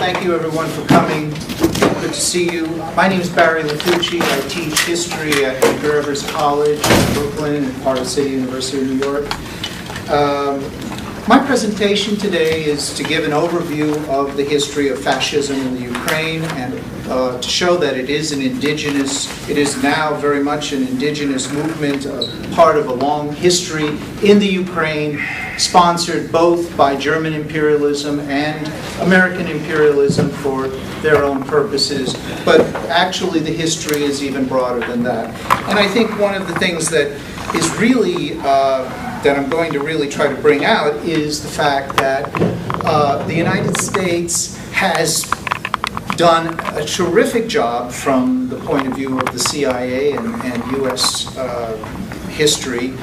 Thank you, everyone, for coming. Good to see you. My name is Barry Lituchy. I teach history at Kingsborough College in Brooklyn and Park City University of New York. My presentation today is to give an overview of the history of fascism in the Ukraine and to show that it is now very much an indigenous movement, part of a long history in the Ukraine, sponsored both by German imperialism and American imperialism for their own purposes. But actually the history is even broader than that. And I think one of the things that is really that I'm going to really try to bring out is the fact that the United States has done a terrific job from the point of view of the CIA and U.S. history,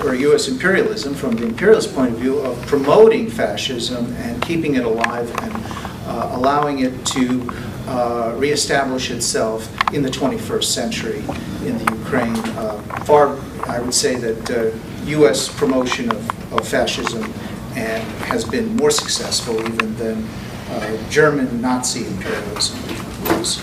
or U.S. imperialism, from the imperialist point of view, of promoting fascism and keeping it alive and allowing it to reestablish itself in the 21st century in the Ukraine. I would say that U.S. promotion of fascism has been more successful even than German Nazi imperialism was.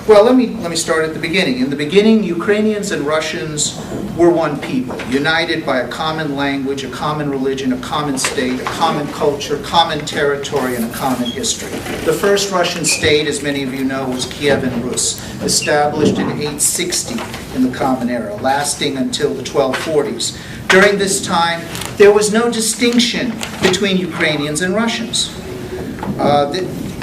Well, let me start at the beginning. In the beginning, Ukrainians and Russians were one people, united by a common language, a common religion, a common state, a common culture, common territory, and a common history. The first Russian state, as many of you know, was Kievan Rus, established in 860 in the Common Era, lasting until the 1240s. During this time, there was no distinction between Ukrainians and Russians,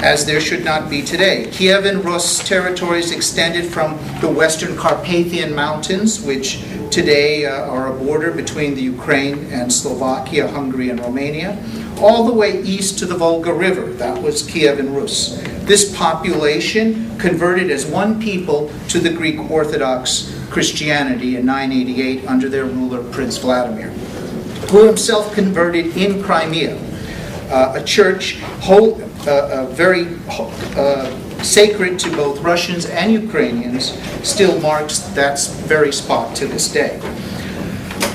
as there should not be today. Kievan Rus territories extended from the western Carpathian Mountains, which today are a border between the Ukraine and Slovakia, Hungary, and Romania, all the way east to the Volga River. That was Kievan Rus. This population converted as one people to the Greek Orthodox Christianity in 988 under their ruler, Prince Vladimir, who himself converted in Crimea, a church very sacred to both Russians and Ukrainians, still marks that very spot to this day.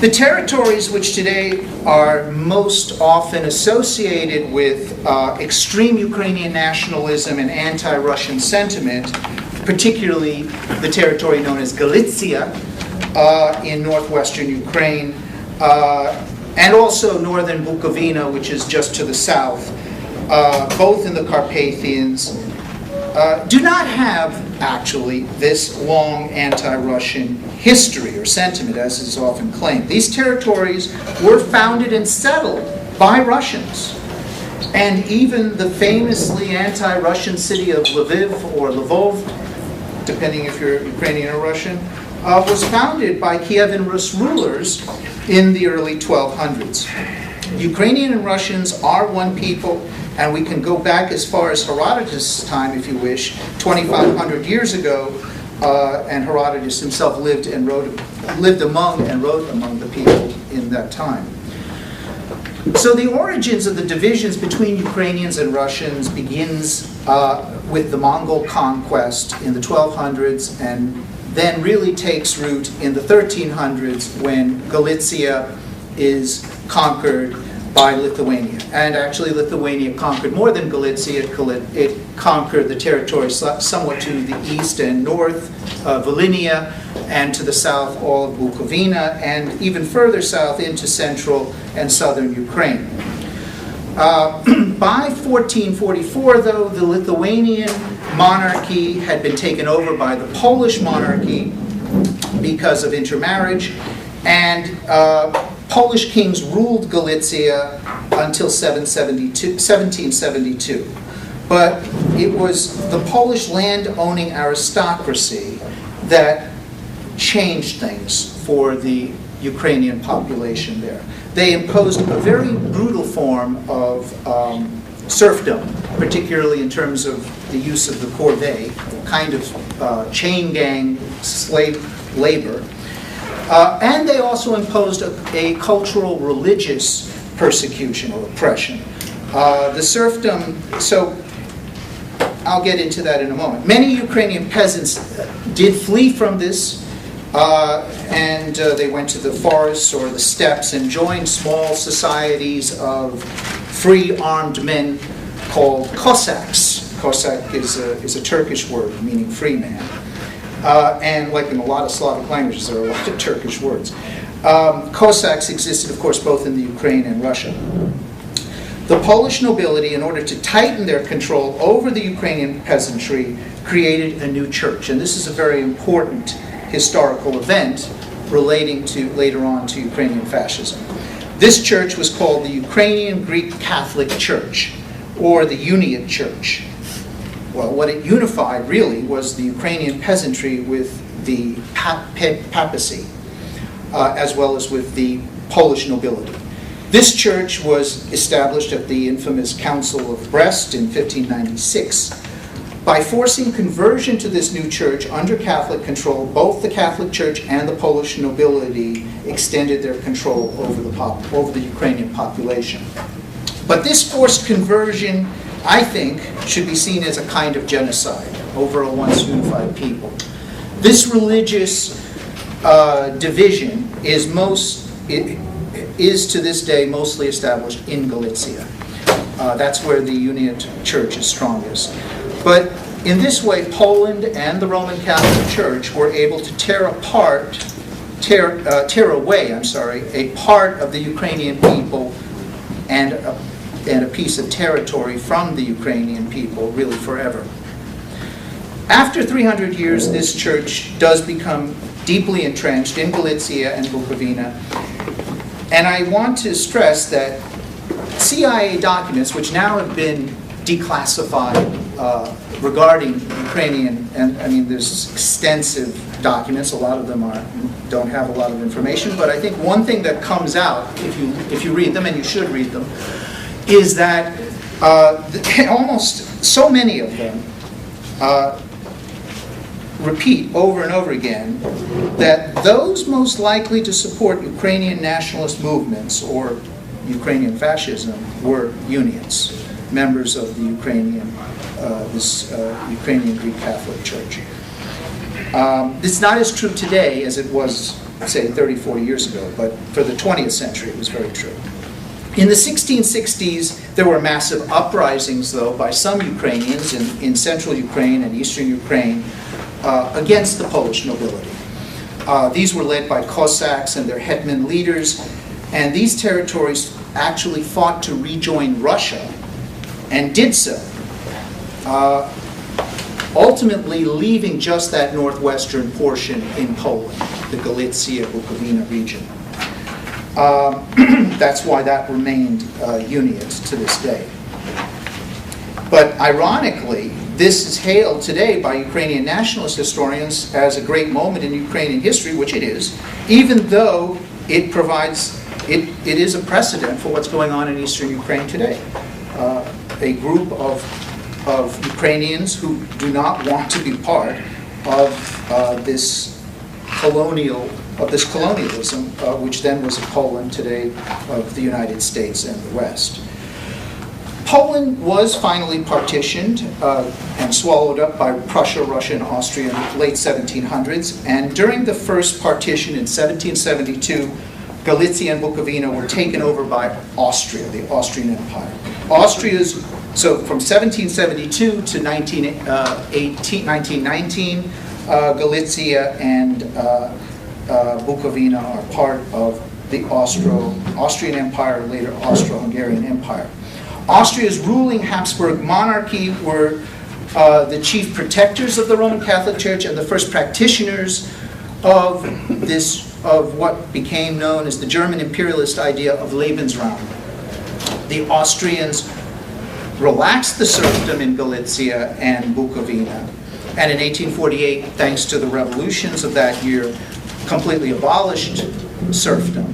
The territories which today are most often associated with extreme Ukrainian nationalism and anti-Russian sentiment, particularly the territory known as Galicia in northwestern Ukraine, and also northern Bukovina, which is just to the south, both in the Carpathians, do not have actually this long anti-Russian history or sentiment as is often claimed. These territories were founded and settled by Russians. And even the famously anti-Russian city of Lviv or Lvov, depending if you're Ukrainian or Russian, was founded by Kievan Rus rulers in the early 1200s. Ukrainian and Russians are one people, and we can go back as far as Herodotus' time, if you wish, 2,500 years ago, and Herodotus himself lived among and wrote among the people in that time. So the origins of the divisions between Ukrainians and Russians begins with the Mongol conquest in the 1200s, and then really takes root in the 1300s when Galicia is conquered by Lithuania. And actually Lithuania conquered more than Galicia. It conquered the territory somewhat to the east and north, Volhynia, and to the south all of Bukovina, and even further south into central and southern Ukraine. By 1444, though, the Lithuanian monarchy had been taken over by the Polish monarchy because of intermarriage, and Polish kings ruled Galicia until 1772. But it was the Polish land-owning aristocracy that changed things for the Ukrainian population there. They imposed a very brutal form of serfdom, particularly in terms of the use of the corvée, kind of chain gang slave labor. And they also imposed a cultural religious persecution or oppression. The serfdom, so I'll get into that in a moment. Many Ukrainian peasants did flee from this, and they went to the forests or the steppes and joined small societies of free armed men called Cossacks. Cossack is a Turkish word meaning free man. And like in a lot of Slavic languages, there are a lot of Turkish words. Cossacks existed, of course, both in the Ukraine and Russia. The Polish nobility, in order to tighten their control over the Ukrainian peasantry, created a new church. And this is a very important historical event relating to, later on, to Ukrainian fascism. This church was called the Ukrainian Greek Catholic Church, or the Uniate Church. Well, what it unified, really, was the Ukrainian peasantry with the papacy, as well as with the Polish nobility. This church was established at the infamous Council of Brest in 1596. By forcing conversion to this new church under Catholic control, both the Catholic Church and the Polish nobility extended their control over the Ukrainian population. But this forced conversion, I think, should be seen as a kind of genocide over a once unified people. This religious division is to this day mostly established in Galicia. That's where the Uniate Church is strongest. But in this way, Poland and the Roman Catholic Church were able to tear away a part of the Ukrainian people and a piece of territory from the Ukrainian people, really forever. After 300 years, this church does become deeply entrenched in Galicia and Bukovina. And I want to stress that CIA documents, which now have been declassified regarding Ukrainian, and I mean there's extensive documents, a lot of them don't have a lot of information, but I think one thing that comes out, if you read them, and you should read them, is that almost so many of them repeat over and over again that those most likely to support Ukrainian nationalist movements or Ukrainian fascism were Uniates, members of the Ukrainian Greek Catholic Church. This is not as true today as it was, say, 30, 40 years ago, but for the 20th century it was very true. In the 1660s, there were massive uprisings, though, by some Ukrainians in central Ukraine and eastern Ukraine against the Polish nobility. These were led by Cossacks and their hetman leaders, and these territories actually fought to rejoin Russia and did so, ultimately leaving just that northwestern portion in Poland, the Galicia-Bukovina region. That's why that remained Uniate to this day. But ironically, this is hailed today by Ukrainian nationalist historians as a great moment in Ukrainian history, which it is, even though it provides, it is a precedent for what's going on in eastern Ukraine today. A group of Ukrainians who do not want to be part of this colonialism, which then was in Poland, today of the United States and the West. Poland was finally partitioned and swallowed up by Prussia, Russia, and Austria in the late 1700s. And during the first partition in 1772, Galicia and Bukovina were taken over by Austria, the Austrian Empire. So from 1772 to 1919, Galicia and Bukovina are part of the Austrian Empire, later Austro-Hungarian Empire. Austria's ruling Habsburg monarchy were the chief protectors of the Roman Catholic Church and the first practitioners of what became known as the German imperialist idea of Lebensraum. The Austrians relaxed the serfdom in Galicia and Bukovina, and in 1848, thanks to the revolutions of that year, completely abolished serfdom.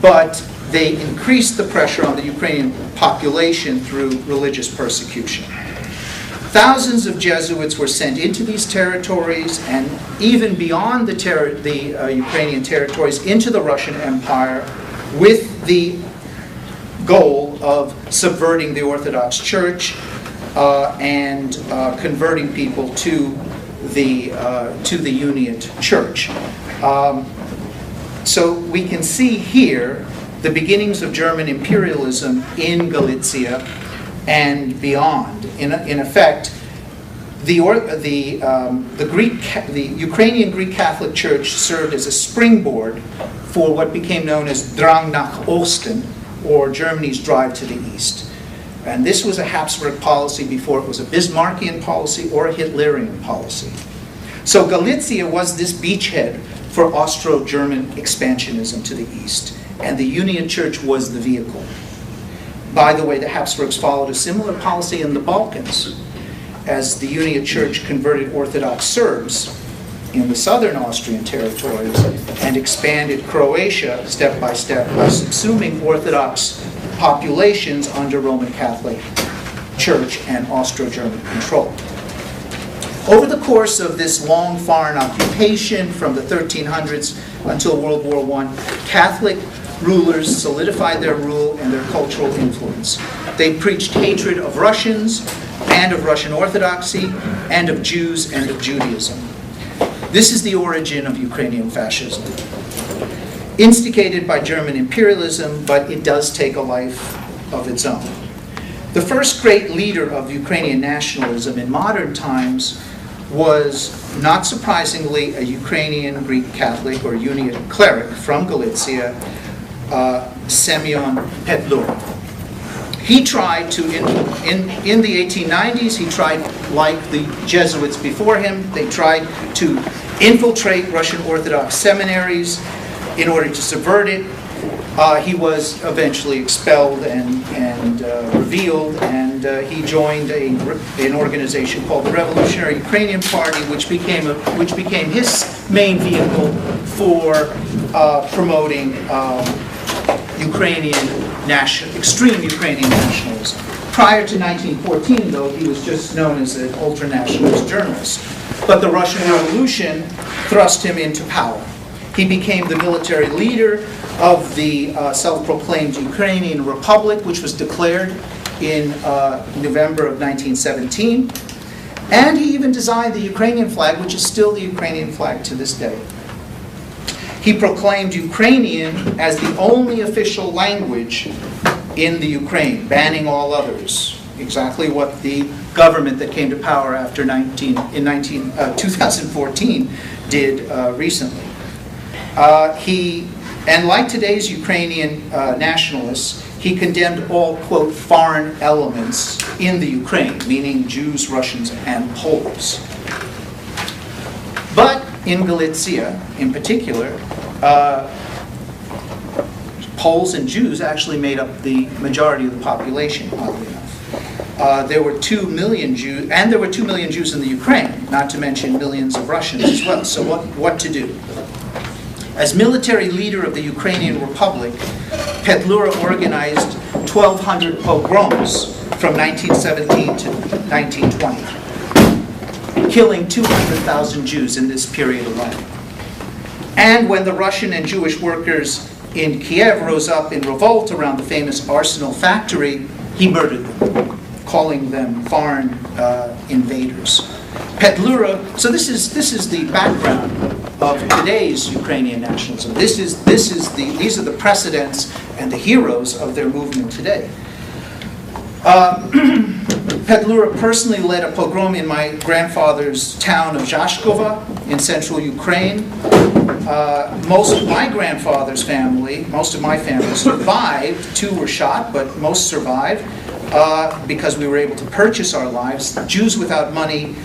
But they increased the pressure on the Ukrainian population through religious persecution. Thousands of Jesuits were sent into these territories and even beyond the Ukrainian territories into the Russian Empire with the goal of subverting the Orthodox Church and converting people to the Uniate Church. So we can see here the beginnings of German imperialism in Galicia and beyond. In effect, the Ukrainian Greek Catholic Church served as a springboard for what became known as Drang nach Osten, or Germany's drive to the east. And this was a Habsburg policy before it was a Bismarckian policy or a Hitlerian policy. So Galicia was this beachhead for Austro-German expansionism to the east, and the Union Church was the vehicle. By the way, the Habsburgs followed a similar policy in the Balkans, as the Union Church converted Orthodox Serbs in the southern Austrian territories and expanded Croatia step by step by subsuming Orthodox populations under Roman Catholic Church and Austro-German control. Over the course of this long foreign occupation from the 1300s until World War I, Catholic rulers solidified their rule and their cultural influence. They preached hatred of Russians and of Russian Orthodoxy and of Jews and of Judaism. This is the origin of Ukrainian fascism, instigated by German imperialism, but it does take a life of its own. The first great leader of Ukrainian nationalism in modern times was, not surprisingly, a Ukrainian Greek Catholic or Uniate cleric from Galicia, Semyon Petlura. He tried to, in the 1890s, he tried, like the Jesuits before him, they tried to infiltrate Russian Orthodox seminaries in order to subvert it. He was eventually expelled and revealed, and he joined an organization called the Revolutionary Ukrainian Party, which became his main vehicle for promoting extreme Ukrainian nationalism. Prior to 1914, though, he was just known as an ultra-nationalist journalist. But the Russian Revolution thrust him into power. He became the military leader of the self-proclaimed Ukrainian Republic, which was declared in November of 1917. And he even designed the Ukrainian flag, which is still the Ukrainian flag to this day. He proclaimed Ukrainian as the only official language in the Ukraine, banning all others. Exactly what the government that came to power after 2014 did recently. And like today's Ukrainian nationalists, he condemned all, quote, foreign elements in the Ukraine, meaning Jews, Russians, and Poles. But in Galicia, in particular, Poles and Jews actually made up the majority of the population, oddly enough. There were 2 million Jews, and there were 2 million Jews in the Ukraine, not to mention millions of Russians as well. So what to do? As military leader of the Ukrainian Republic, Petlura organized 1,200 pogroms from 1917 to 1920, killing 200,000 Jews in this period alone. And when the Russian and Jewish workers in Kiev rose up in revolt around the famous Arsenal factory, he murdered them, calling them foreign invaders. Petlura, so this is the background of today's Ukrainian nationalism. These are the precedents and the heroes of their movement today. Petlura personally led a pogrom in my grandfather's town of Zhashkova in central Ukraine. Most of my grandfather's family, most of my family survived. 2 were shot, but most survived because we were able to purchase our lives. Jews without money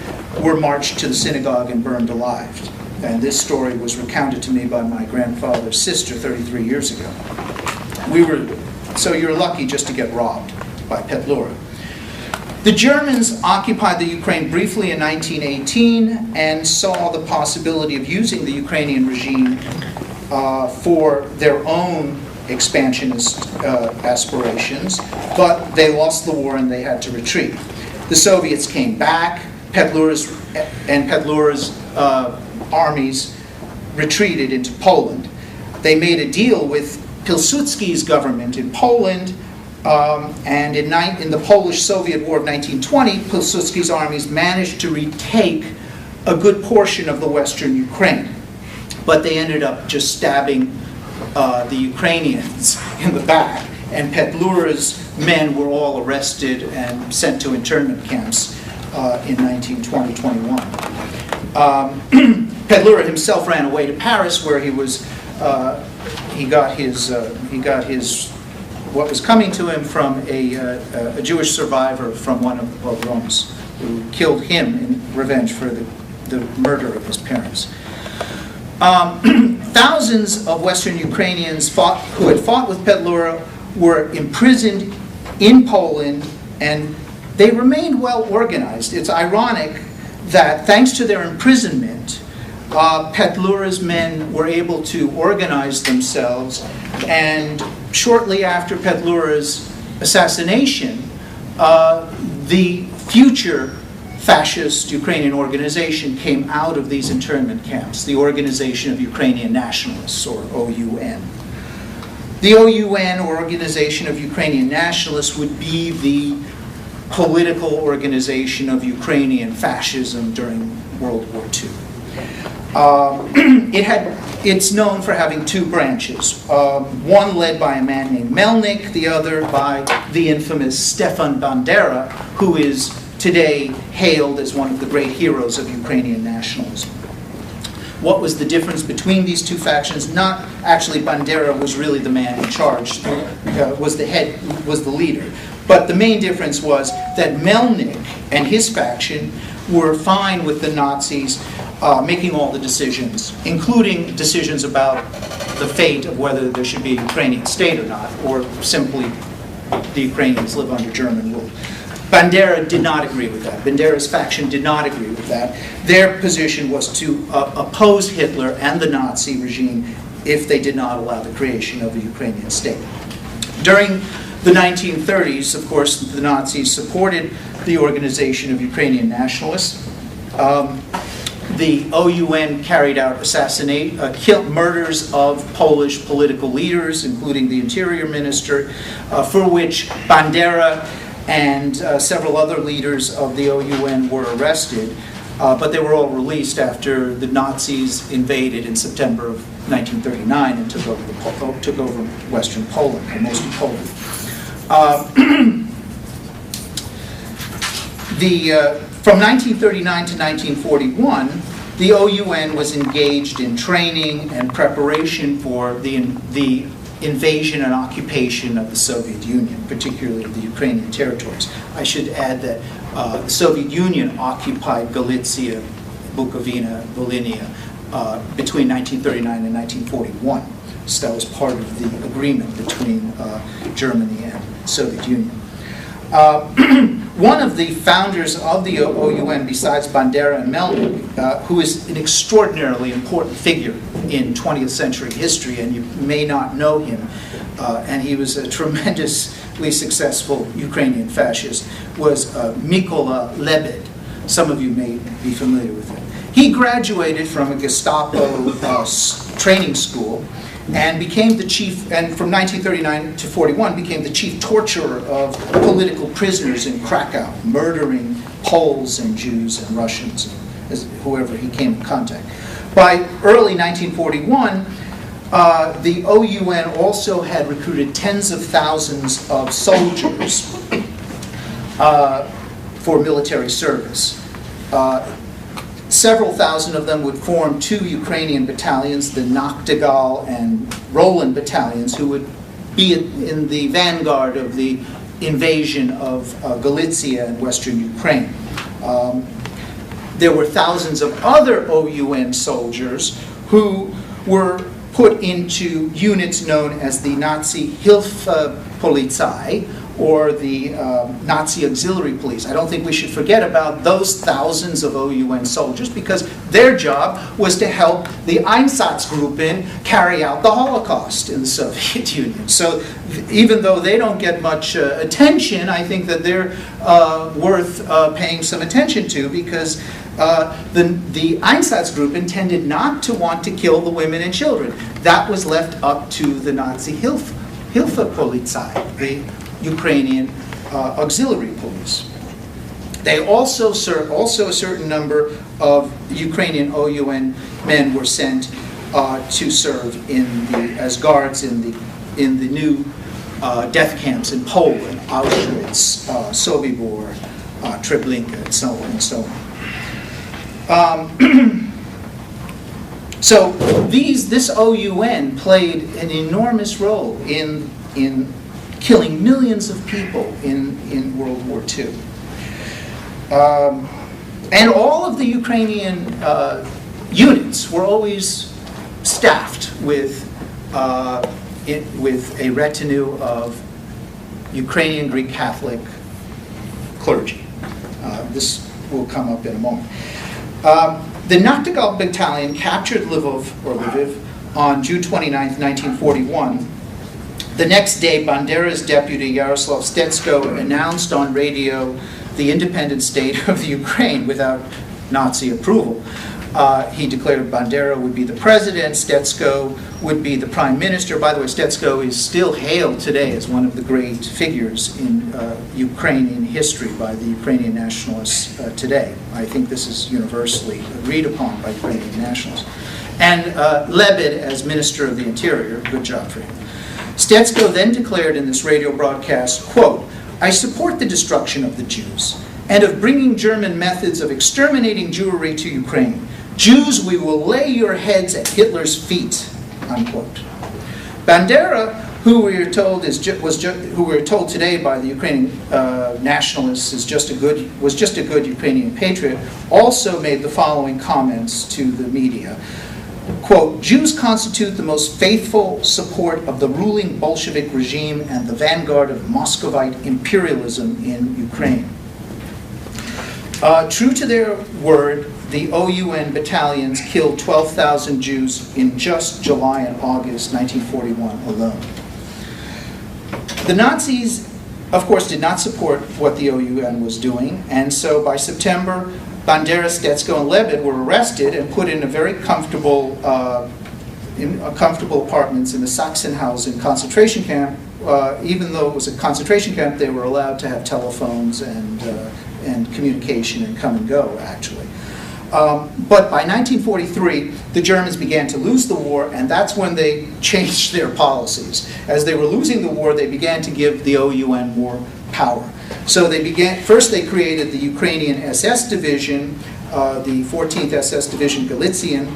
were marched to the synagogue and burned alive. And this story was recounted to me by my grandfather's sister 33 years ago. So you're lucky just to get robbed by Petlura. The Germans occupied the Ukraine briefly in 1918 and saw the possibility of using the Ukrainian regime for their own expansionist aspirations, but they lost the war and they had to retreat. The Soviets came back. Petlura's armies retreated into Poland. They made a deal with Pilsudski's government in Poland, and in the Polish-Soviet War of 1920, Pilsudski's armies managed to retake a good portion of the western Ukraine. But they ended up just stabbing the Ukrainians in the back and Petlura's men were all arrested and sent to internment camps in 1920-21. Petlura himself ran away to Paris, where he got his what was coming to him from a Jewish survivor from one of the pogroms, who killed him in revenge for the murder of his parents. Thousands of Western Ukrainians who had fought with Petlura were imprisoned in Poland, and they remained well organized. It's ironic that thanks to their imprisonment, Petlura's men were able to organize themselves, and shortly after Petlura's assassination, the future fascist Ukrainian organization came out of these internment camps, the Organization of Ukrainian Nationalists, or OUN. The OUN, or Organization of Ukrainian Nationalists, would be the political organization of Ukrainian fascism during World War II. It's known for having two branches, one led by a man named Melnik, the other by the infamous Stepan Bandera, who is today hailed as one of the great heroes of Ukrainian nationalism. What was the difference between these two factions? Not actually Bandera was really the man in charge, was the leader. But the main difference was that Melnik and his faction were fine with the Nazis making all the decisions, including decisions about the fate of whether there should be a Ukrainian state or not, or simply the Ukrainians live under German rule. Bandera did not agree with that. Bandera's faction did not agree with that. Their position was to oppose Hitler and the Nazi regime if they did not allow the creation of a Ukrainian state. During the 1930s, of course, the Nazis supported the Organization of Ukrainian Nationalists. The OUN carried out murders of Polish political leaders, including the Interior Minister, for which Bandera and several other leaders of the OUN were arrested, but they were all released after the Nazis invaded in September of 1939 and took over Western Poland, or most of Poland. From 1939 to 1941, the OUN was engaged in training and preparation for the invasion and occupation of the Soviet Union, particularly of the Ukrainian territories. I should add that the Soviet Union occupied Galicia, Bukovina, Volhynia between 1939 and 1941. So that was part of the agreement between Germany and the Soviet Union. One of the founders of the OUN, besides Bandera and Melnik, who is an extraordinarily important figure in 20th century history, and you may not know him, and he was a tremendously successful Ukrainian fascist, was Nikola Levitt. Some of you may be familiar with him. He graduated from a Gestapo training school and became the chief, and from 1939 to 41, became the chief torturer of political prisoners in Krakow, murdering Poles and Jews and Russians, whoever he came in contact. By early 1941, the OUN also had recruited tens of thousands of soldiers for military service. Several thousand of them would form two Ukrainian battalions, the Nachtigal and Roland battalions, who would be in the vanguard of the invasion of Galicia and Western Ukraine. There were thousands of other OUN soldiers who were put into units known as the Nazi Hilfspolizei, or the Nazi auxiliary police. I don't think we should forget about those thousands of OUN soldiers, because their job was to help the Einsatzgruppen carry out the Holocaust in the Soviet Union. So even though they don't get much attention, I think that they're worth paying some attention to, because the Einsatzgruppen tended not to want to kill the women and children. That was left up to the Nazi Hilfspolizei, the Ukrainian auxiliary police. They also a certain number of Ukrainian OUN men were sent to serve as guards in the new death camps in Poland, Auschwitz, Sobibor, Treblinka, and so on and so on. So this OUN played an enormous role in killing millions of people in World War II. And all of the Ukrainian units were always staffed with a retinue of Ukrainian Greek Catholic clergy. This will come up in a moment. The Azov Battalion captured Lviv on June 29, 1941. The next day, Bandera's deputy, Yaroslav Stetsko, announced on radio the independent state of the Ukraine without Nazi approval. He declared Bandera would be the president, Stetsko would be the prime minister. By the way, Stetsko is still hailed today as one of the great figures in Ukrainian history by the Ukrainian nationalists today. I think this is universally agreed upon by Ukrainian nationalists. And Levitt as Minister of the Interior, good job for him. Stetsko then declared in this radio broadcast, quote, "I support the destruction of the Jews and of bringing German methods of exterminating Jewry to Ukraine. Jews, we will lay your heads at Hitler's feet," unquote. Bandera, who we are told who we are told today by the Ukrainian nationalists was just a good Ukrainian patriot, also made the following comments to the media. Quote, "Jews constitute the most faithful support of the ruling Bolshevik regime and the vanguard of Muscovite imperialism in Ukraine." True to their word, the OUN battalions killed 12,000 Jews in just July and August 1941 alone. The Nazis, of course, did not support what the OUN was doing, and so by September, Bandera, Stetsko, and Levitt were arrested and put in a very comfortable apartments in the Sachsenhausen concentration camp. Even though it was a concentration camp, they were allowed to have telephones and communication and come and go, actually. But by 1943, the Germans began to lose the war, and that's when they changed their policies. As they were losing the war, they began to give the OUN more power. So first they created the Ukrainian SS division, the 14th SS Division Galician,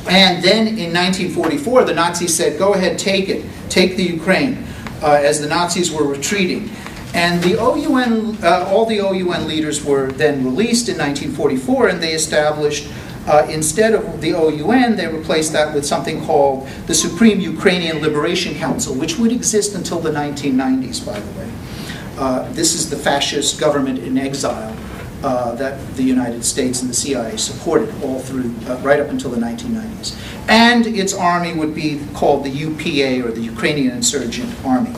and then in 1944, the Nazis said, "Go ahead, take it, take the Ukraine," as the Nazis were retreating. And the OUN, all the OUN leaders were then released in 1944, and they established, instead of the OUN, they replaced that with something called the Supreme Ukrainian Liberation Council, which would exist until the 1990s, by the way. This is the fascist government in exile that the United States and the CIA supported all through, right up until the 1990s. And its army would be called the UPA, or the Ukrainian Insurgent Army.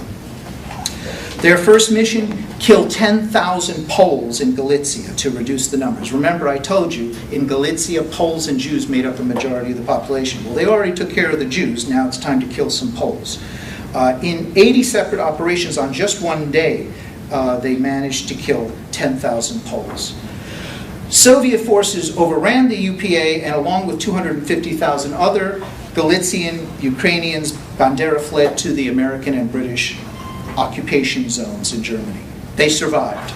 Their first mission, kill 10,000 Poles in Galicia to reduce the numbers. Remember, I told you, in Galicia, Poles and Jews made up the majority of the population. Well, they already took care of the Jews. Now it's time to kill some Poles. In 80 separate operations on just one day, they managed to kill 10,000 Poles. Soviet forces overran the UPA, and along with 250,000 other Galician Ukrainians, Bandera fled to the American and British occupation zones in Germany. They survived.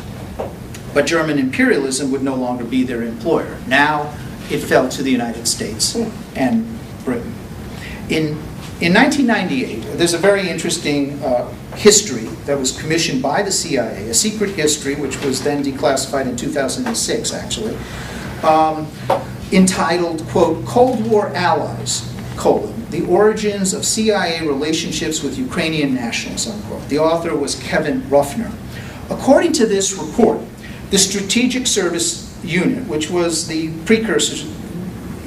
But German imperialism would no longer be their employer. Now it fell to the United States and Britain. In 1998, there's a very interesting history that was commissioned by the CIA, a secret history which was then declassified in 2006, actually, entitled, quote, "Cold War Allies, the origins of CIA relationships with Ukrainian nationals," unquote. The author was Kevin Ruffner. According to this report, the Strategic Service Unit, which was the precursor,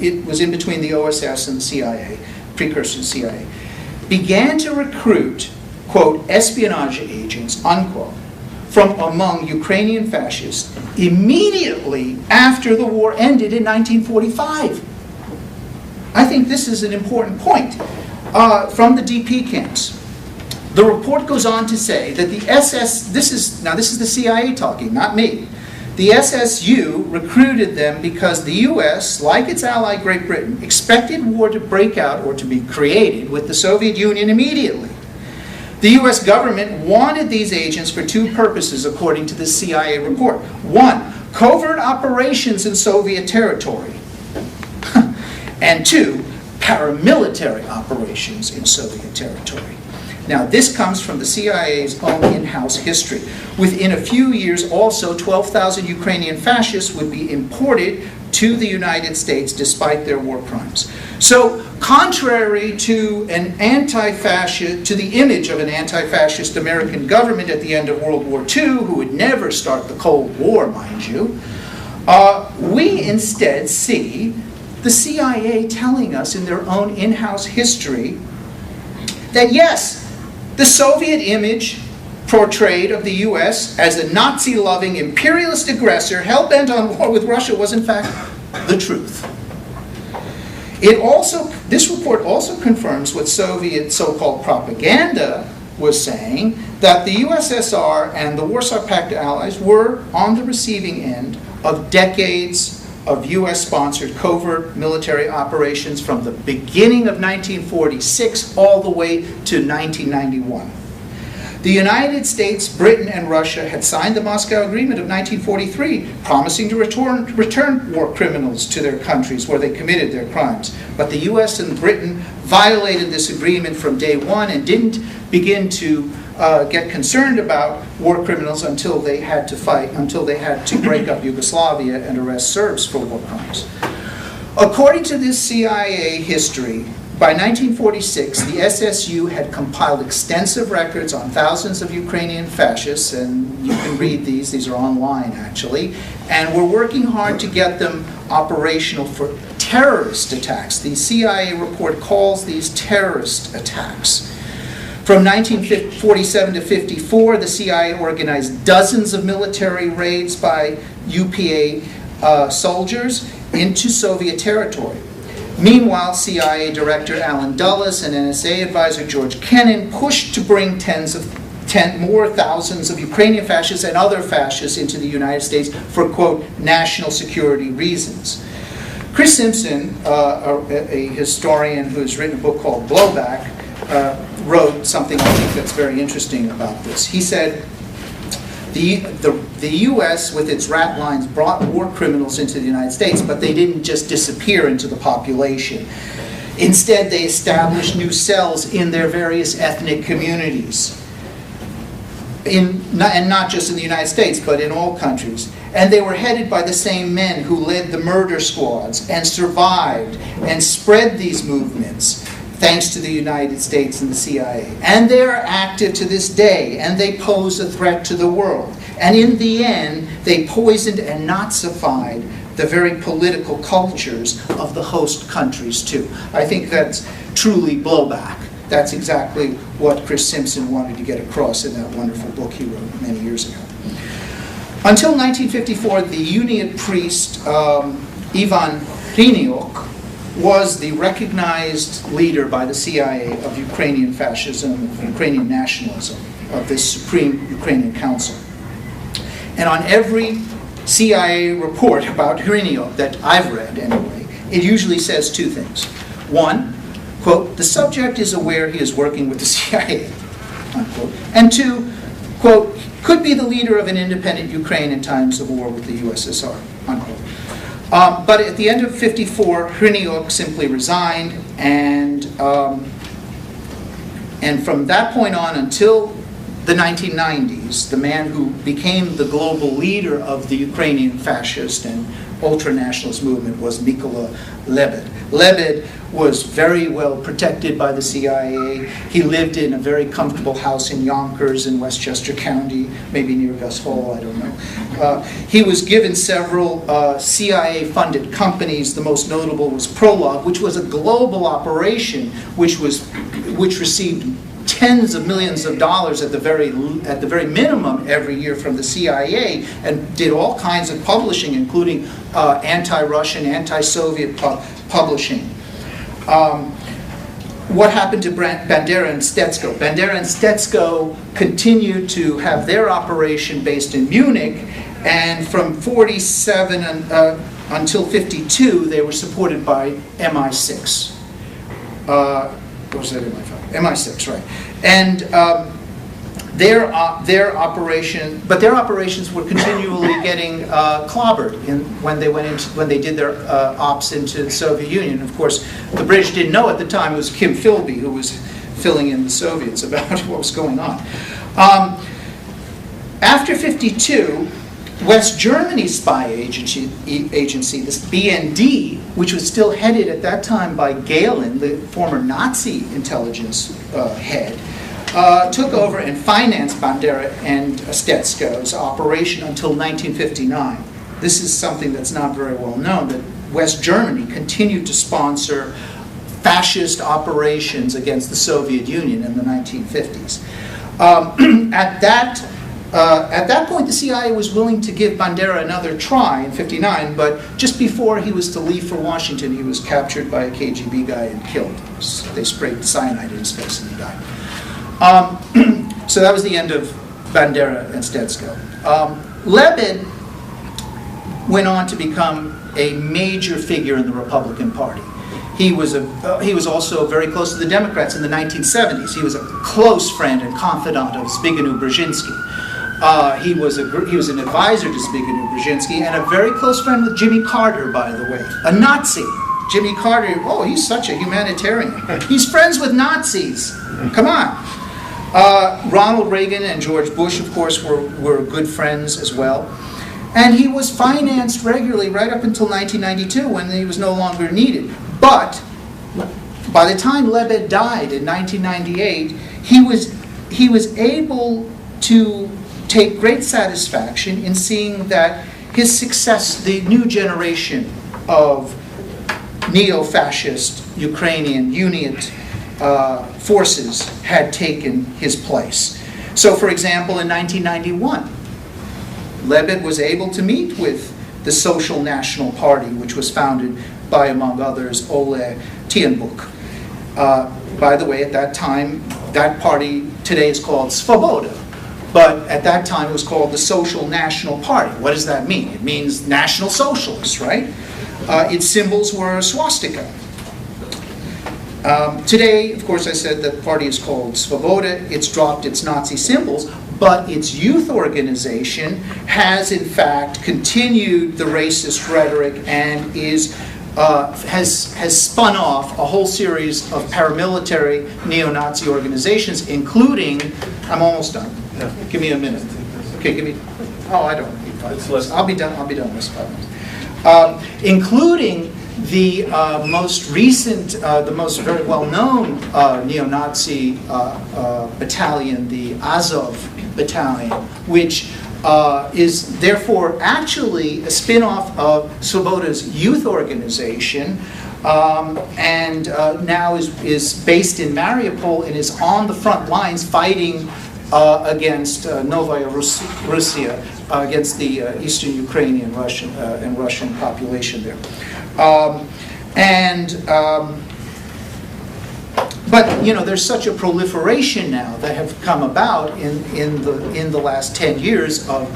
it was in between the OSS and the CIA, precursor to the CIA, began to recruit, quote, "espionage agents," unquote, from among Ukrainian fascists immediately after the war ended in 1945. I think this is an important point from the DP camps. The report goes on to say that the this is the CIA talking, not me. The SSU recruited them because the U.S., like its ally Great Britain, expected war to break out or to be created with the Soviet Union immediately. The US government wanted these agents for two purposes, according to the CIA report. One, covert operations in Soviet territory. And two, paramilitary operations in Soviet territory. Now, this comes from the CIA's own in-house history. Within a few years, also, 12,000 Ukrainian fascists would be imported to the United States despite their war crimes. So, contrary to the image of an anti-fascist American government at the end of World War II, who would never start the Cold War, mind you, we instead see the CIA telling us in their own in-house history that yes, the Soviet image portrayed of the US as a Nazi-loving imperialist aggressor hell-bent on war with Russia was in fact the truth. This report also confirms what Soviet so-called propaganda was saying, that the USSR and the Warsaw Pact allies were on the receiving end of decades of US-sponsored covert military operations from the beginning of 1946 all the way to 1991. The United States, Britain, and Russia had signed the Moscow Agreement of 1943, promising to return war criminals to their countries where they committed their crimes. But the US and Britain violated this agreement from day one and didn't begin to get concerned about war criminals until they had to break up Yugoslavia and arrest Serbs for war crimes. According to this CIA history, by 1946, the SSU had compiled extensive records on thousands of Ukrainian fascists, and you can read these are online actually, and we're working hard to get them operational for terrorist attacks. The CIA report calls these terrorist attacks. From 1947 to 54, the CIA organized dozens of military raids by UPA soldiers into Soviet territory. Meanwhile, CIA Director Alan Dulles and NSA advisor George Kennan pushed to bring more thousands of Ukrainian fascists and other fascists into the United States for, quote, national security reasons. Chris Simpson, a historian who has written a book called Blowback, wrote something I think that's very interesting about this. He said, the U.S., with its rat lines, brought war criminals into the United States, but they didn't just disappear into the population. Instead, they established new cells in their various ethnic communities. And not just in the United States, but in all countries. And they were headed by the same men who led the murder squads and survived and spread these movements, thanks to the United States and the CIA. And they are active to this day, and they pose a threat to the world. And in the end, they poisoned and Nazified the very political cultures of the host countries too. I think that's truly blowback. That's exactly what Chris Simpson wanted to get across in that wonderful book he wrote many years ago. Until 1954, the Uniate priest Ivan Hryniuk was the recognized leader by the CIA of Ukrainian fascism, of Ukrainian nationalism, of this Supreme Ukrainian Council. And on every CIA report about Hryniuk that I've read anyway, it usually says two things. One, quote, the subject is aware he is working with the CIA, unquote. And two, quote, could be the leader of an independent Ukraine in times of war with the USSR, unquote. But at the end of 54, Hryniuk simply resigned, and from that point on until the 1990s, the man who became the global leader of the Ukrainian fascist and ultranationalist movement was Nikola Levitt. Levitt was very well protected by the CIA. He lived in a very comfortable house in Yonkers in Westchester County, maybe near Gus Hall, I don't know. He was given several CIA-funded companies. The most notable was Prolog, which was a global operation which received tens of millions of dollars at the very minimum every year from the CIA, and did all kinds of publishing, including anti-Russian, anti-Soviet publishing. What happened to Bandera and Stetsko? Bandera and Stetsko continued to have their operation based in Munich, and from 47 until 52, they were supported by MI6. What was that, MI5? MI6, right. And their operations were continually getting clobbered when they did their ops into the Soviet Union. Of course, the British didn't know at the time. It was Kim Philby who was filling in the Soviets about what was going on. After '52, West Germany's spy agency, this BND, which was still headed at that time by Gehlen, the former Nazi intelligence head, took over and financed Bandera and Stetsko's operation until 1959. This is something that's not very well known, that West Germany continued to sponsor fascist operations against the Soviet Union in the 1950s. At that point, the CIA was willing to give Bandera another try in '59, but just before he was to leave for Washington, he was captured by a KGB guy and killed. They sprayed cyanide in his face and he died. So that was the end of Bandera and Stetsko. Levitt went on to become a major figure in the Republican Party. He was also very close to the Democrats in the 1970s. He was a close friend and confidant of Zbigniew Brzezinski. He was an advisor to Zbigniew Brzezinski and a very close friend with Jimmy Carter, by the way, a Nazi. Jimmy Carter, oh, he's such a humanitarian. He's friends with Nazis. Come on. Ronald Reagan and George Bush, of course, were good friends as well. And he was financed regularly right up until 1992 when he was no longer needed. But by the time Levitt died in 1998, he was able to take great satisfaction in seeing that his success, the new generation of neo-fascist Ukrainian unit forces had taken his place. So, for example, in 1991, Levitt was able to meet with the Social National Party, which was founded by, among others, Ole Tienbuk. By the way, at that time, that party today is called Svoboda, but at that time it was called the Social National Party. What does that mean? It means National Socialists, right? Its symbols were a swastika. Today, of course, I said that the party is called Svoboda. It's dropped its Nazi symbols, but its youth organization has, in fact, continued the racist rhetoric and has spun off a whole series of paramilitary neo-Nazi organizations, including, I'm almost done. Yeah. Give me a minute. Okay, give me, oh, I don't need 5 minutes. I'll be done in less 5 minutes. Including the most recent, the most very well-known neo-Nazi battalion, the Azov Battalion, which is therefore actually a spin-off of Svoboda's youth organization, and now is based in Mariupol and is on the front lines fighting against Novaya Russia, against the Eastern Ukrainian and Russian population there. But you know, there's such a proliferation now that have come about in the last 10 years of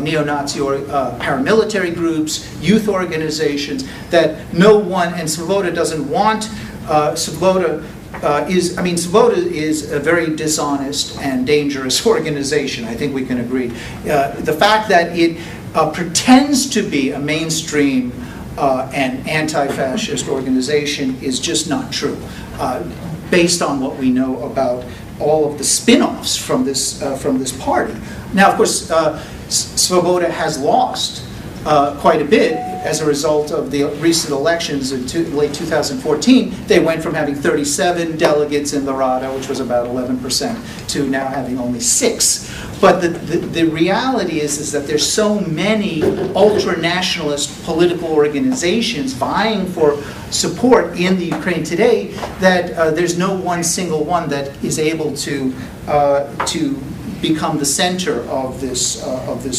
neo-Nazi or paramilitary groups, youth organizations, that no one, and Svoboda doesn't want. Svoboda is a very dishonest and dangerous organization. I think we can agree. The fact that it pretends to be a mainstream and anti-fascist organization is just not true, based on what we know about all of the spin-offs from this party. Now, of course, Svoboda has lost quite a bit as a result of the recent elections in late 2014. They went from having 37 delegates in the Rada, which was about 11%, to now having only 6. But the reality is that there's so many ultra-nationalist political organizations vying for support in the Ukraine today that there's no one single one that is able to become the center of this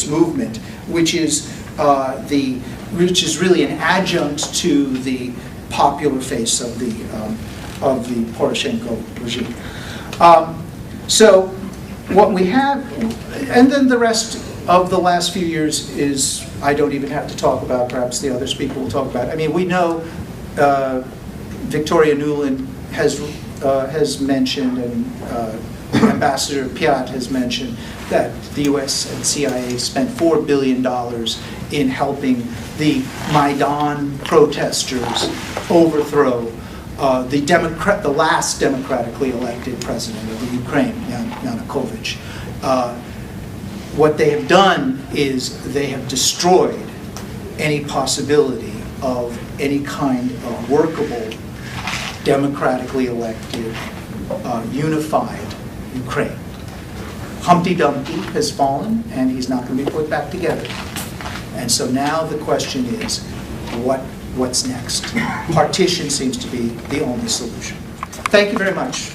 movement, which is really an adjunct to the popular face of the Poroshenko regime. So what we have, and then the rest of the last few years is, I don't even have to talk about, perhaps the other speaker will talk about. I mean, we know Victoria Nuland has mentioned, and Ambassador Piat has mentioned that the US and CIA spent $4 billion in helping the Maidan protesters overthrow the last democratically elected president of the Ukraine, Yanukovych. What they have done is they have destroyed any possibility of any kind of workable, democratically elected, unified Ukraine. Humpty Dumpty has fallen, and he's not going to be put back together. And so now the question is, what's next? Partition seems to be the only solution. Thank you very much.